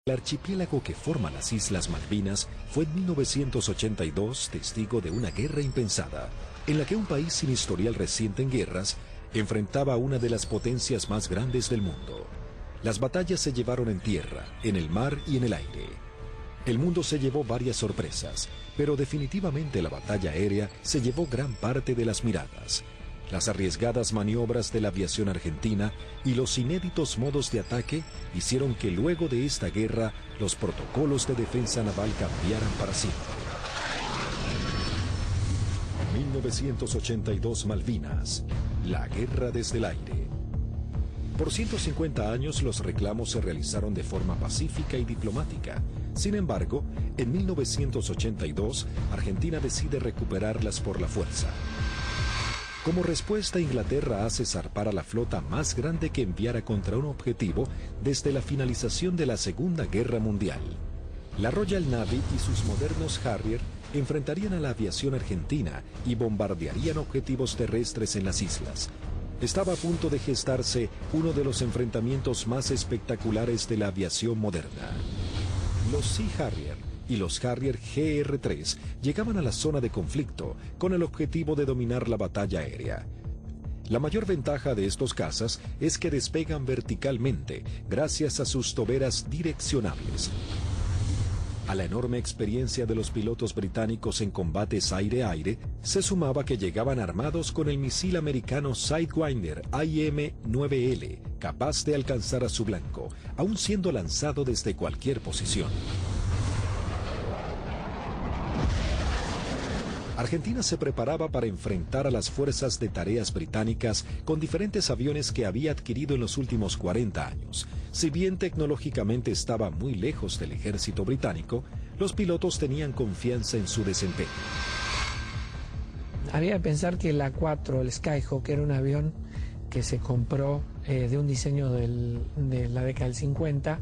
El archipiélago que forma las Islas Malvinas fue en 1982 testigo de una guerra impensada, en la que un país sin historial reciente en guerras enfrentaba a una de las potencias más grandes del mundo. Las batallas se llevaron en tierra, en el mar y en el aire. El mundo se llevó varias sorpresas, pero definitivamente la batalla aérea se llevó gran parte de las miradas. Las arriesgadas maniobras de la aviación argentina y los inéditos modos de ataque hicieron que luego de esta guerra los protocolos de defensa naval cambiaran para siempre. 1982 Malvinas, la guerra desde el aire. Por 150 años los reclamos se realizaron de forma pacífica y diplomática. Sin embargo, en 1982 Argentina decide recuperarlas por la fuerza. Como respuesta, Inglaterra hace zarpar a la flota más grande que enviara contra un objetivo desde la finalización de la Segunda Guerra Mundial. La Royal Navy y sus modernos Harrier enfrentarían a la aviación argentina y bombardearían objetivos terrestres en las islas. Estaba a punto de gestarse uno de los enfrentamientos más espectaculares de la aviación moderna. Los Sea Harrier y los Harrier GR-3 llegaban a la zona de conflicto con el objetivo de dominar la batalla aérea. La mayor ventaja de estos cazas es que despegan verticalmente gracias a sus toberas direccionables. A la enorme experiencia de los pilotos británicos en combates aire-aire, se sumaba que llegaban armados con el misil americano Sidewinder IM-9L, capaz de alcanzar a su blanco, aun siendo lanzado desde cualquier posición. Argentina se preparaba para enfrentar a las fuerzas de tareas británicas con diferentes aviones que había adquirido en los últimos 40 años. Si bien tecnológicamente estaba muy lejos del ejército británico, los pilotos tenían confianza en su desempeño. Había que pensar que el A4, el Skyhawk, era un avión que se compró de un diseño de la década del 50.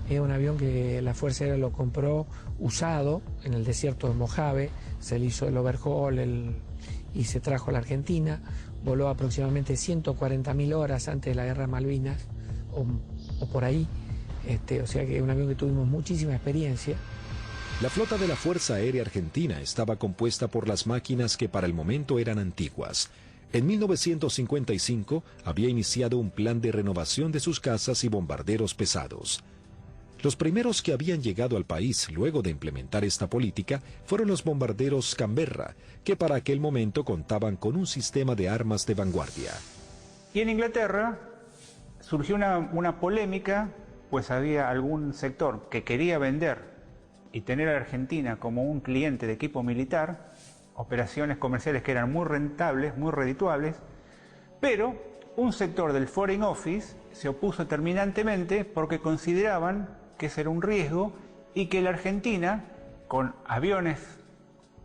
Era un avión que la Fuerza Aérea lo compró usado en el desierto de Mojave, se le hizo el overhaul y se trajo a la Argentina, voló aproximadamente 140.000 horas antes de la Guerra de Malvinas, o por ahí, o sea que es un avión que tuvimos muchísima experiencia. La flota de la Fuerza Aérea Argentina estaba compuesta por las máquinas que para el momento eran antiguas. En 1955 había iniciado un plan de renovación de sus cazas y bombarderos pesados. Los primeros que habían llegado al país luego de implementar esta política fueron los bombarderos Canberra, que para aquel momento contaban con un sistema de armas de vanguardia. Y en Inglaterra surgió una polémica, pues había algún sector que quería vender y tener a Argentina como un cliente de equipo militar, operaciones comerciales que eran muy rentables, muy redituables, pero un sector del Foreign Office se opuso terminantemente porque consideraban que ese era un riesgo y que la Argentina, con aviones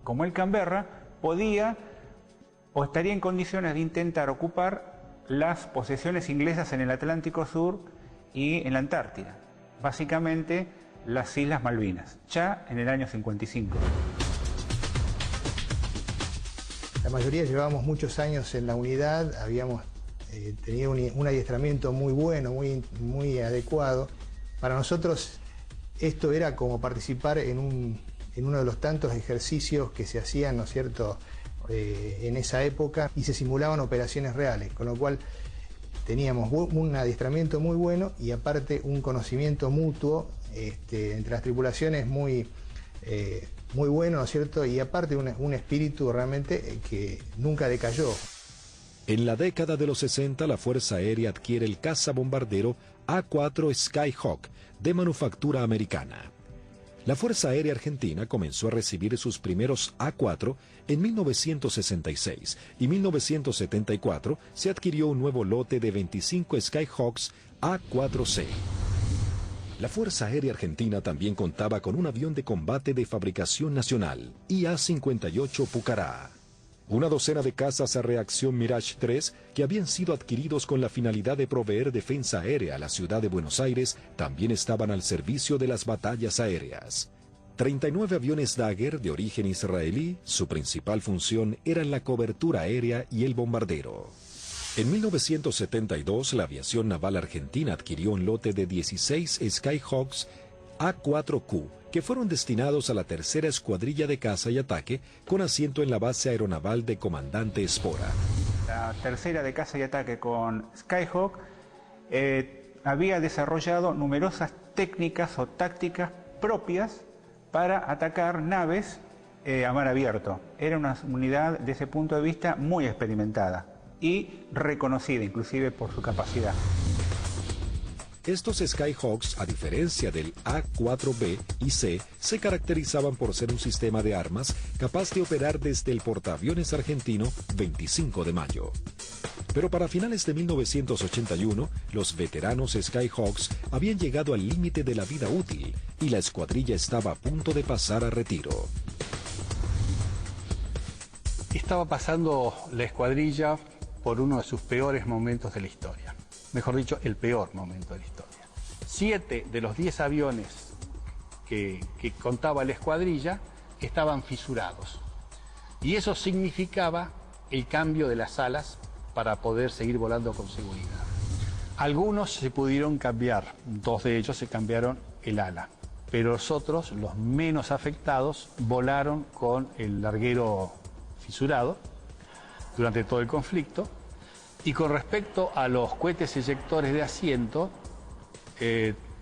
como el Canberra, podía o estaría en condiciones de intentar ocupar las posesiones inglesas en el Atlántico Sur y en la Antártida, básicamente las Islas Malvinas, ya en el año 55. La mayoría llevábamos muchos años en la unidad, habíamos tenido un adiestramiento muy bueno, muy adecuado. Para nosotros esto era como participar en uno de los tantos ejercicios que se hacían, ¿no es cierto?, en esa época, y se simulaban operaciones reales, con lo cual teníamos un adiestramiento muy bueno y aparte un conocimiento mutuo entre las tripulaciones muy bueno, ¿no es cierto?, y aparte un espíritu realmente que nunca decayó. En la década de los 60, la Fuerza Aérea adquiere el cazabombardero A4 Skyhawk, de manufactura americana. La Fuerza Aérea Argentina comenzó a recibir sus primeros A4 en 1966 y en 1974 se adquirió un nuevo lote de 25 Skyhawks A4C. La Fuerza Aérea Argentina también contaba con un avión de combate de fabricación nacional, IA-58 Pucará. Una docena de cazas a reacción Mirage 3 que habían sido adquiridos con la finalidad de proveer defensa aérea a la ciudad de Buenos Aires también estaban al servicio de las batallas aéreas. 39 aviones Dagger de origen israelí, su principal función era la cobertura aérea y el bombardero. En 1972, la aviación naval argentina adquirió un lote de 16 Skyhawks A4Q, que fueron destinados a la tercera escuadrilla de caza y ataque, con asiento en la base aeronaval de Comandante Espora. La tercera de caza y ataque con Skyhawk había desarrollado numerosas técnicas o tácticas propias para atacar naves a mar abierto. Era una unidad, desde ese punto de vista, muy experimentada y reconocida inclusive por su capacidad. Estos Skyhawks, a diferencia del A4B y C, se caracterizaban por ser un sistema de armas capaz de operar desde el portaaviones argentino 25 de mayo. Pero para finales de 1981, los veteranos Skyhawks habían llegado al límite de la vida útil y la escuadrilla estaba a punto de pasar a retiro. Estaba pasando la escuadrilla por uno de sus peores momentos de la historia. Mejor dicho, el peor momento de la historia. 7 de los 10 aviones que contaba la escuadrilla estaban fisurados. Y eso significaba el cambio de las alas para poder seguir volando con seguridad. Algunos se pudieron cambiar, 2 de ellos se cambiaron el ala, pero los otros, los menos afectados, volaron con el larguero fisurado durante todo el conflicto. Y con respecto a los cohetes eyectores de asiento,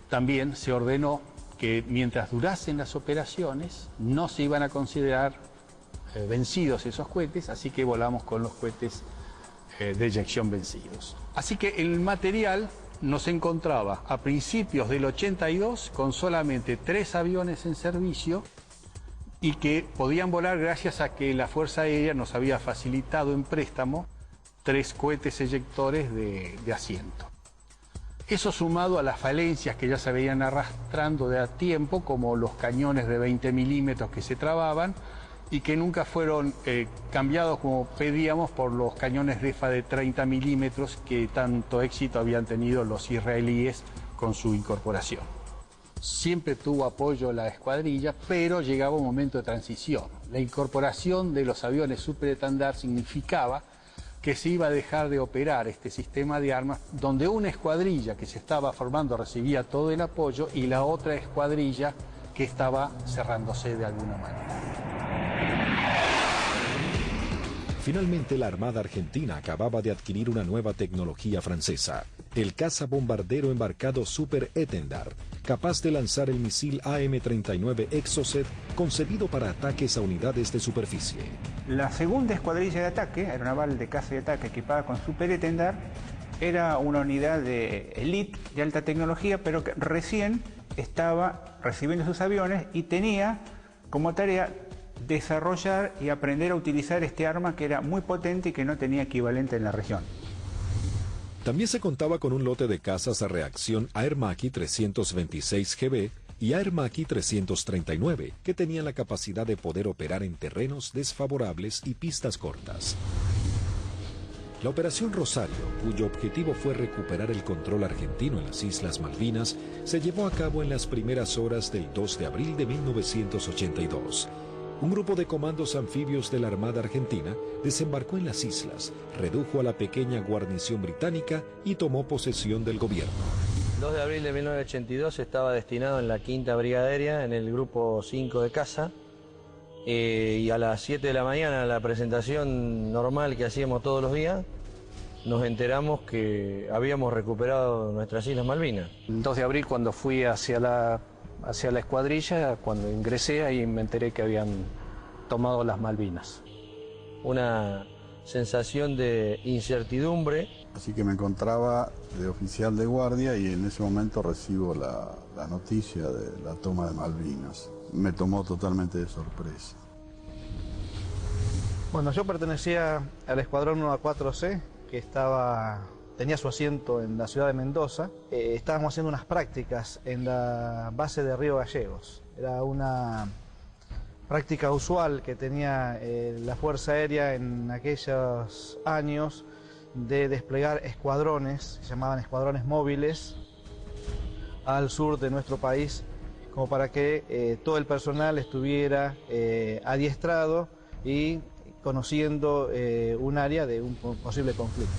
también se ordenó que mientras durasen las operaciones no se iban a considerar vencidos esos cohetes, así que volamos con los cohetes de eyección vencidos. Así que el material nos encontraba a principios del 82 con solamente 3 aviones en servicio y que podían volar gracias a que la Fuerza Aérea nos había facilitado en préstamo 3 cohetes eyectores de asiento. Eso sumado a las falencias que ya se veían arrastrando de a tiempo, como los cañones de 20 milímetros que se trababan y que nunca fueron cambiados como pedíamos por los cañones DEFA de 30 milímetros que tanto éxito habían tenido los israelíes con su incorporación. Siempre tuvo apoyo la escuadrilla, pero llegaba un momento de transición. La incorporación de los aviones superestandar significaba que se iba a dejar de operar este sistema de armas, donde una escuadrilla que se estaba formando recibía todo el apoyo y la otra escuadrilla que estaba cerrándose de alguna manera. Finalmente, la Armada Argentina acababa de adquirir una nueva tecnología francesa, el cazabombardero embarcado Super Étendard, capaz de lanzar el misil AM-39 Exocet, concebido para ataques a unidades de superficie. La segunda escuadrilla de ataque, aeronaval de caza y ataque equipada con Super Étendard, era una unidad de élite de alta tecnología, pero que recién estaba recibiendo sus aviones y tenía como tarea desarrollar y aprender a utilizar este arma que era muy potente y que no tenía equivalente en la región. También se contaba con un lote de cazas a reacción Air Macchi 326 GB y Air Macchi 339, que tenían la capacidad de poder operar en terrenos desfavorables y pistas cortas. La Operación Rosario, cuyo objetivo fue recuperar el control argentino en las Islas Malvinas, se llevó a cabo en las primeras horas del 2 de abril de 1982. Un grupo de comandos anfibios de la Armada Argentina desembarcó en las islas, redujo a la pequeña guarnición británica y tomó posesión del gobierno. El 2 de abril de 1982 estaba destinado en la 5ª Brigada Aérea, en el grupo 5 de caza, y a las 7 de la mañana, la presentación normal que hacíamos todos los días, nos enteramos que habíamos recuperado nuestras Islas Malvinas. El 2 de abril, cuando fui hacia la escuadrilla, cuando ingresé, ahí me enteré que habían tomado las Malvinas. Una sensación de incertidumbre. Así que me encontraba de oficial de guardia y en ese momento recibo la noticia de la toma de Malvinas. Me tomó totalmente de sorpresa. Bueno, yo pertenecía al escuadrón 1A4C, que tenía su asiento en la ciudad de Mendoza. Estábamos haciendo unas prácticas en la base de Río Gallegos. Era una práctica usual que tenía la Fuerza Aérea en aquellos años de desplegar escuadrones, se llamaban escuadrones móviles, al sur de nuestro país, como para que todo el personal estuviera adiestrado y conociendo un área de un posible conflicto.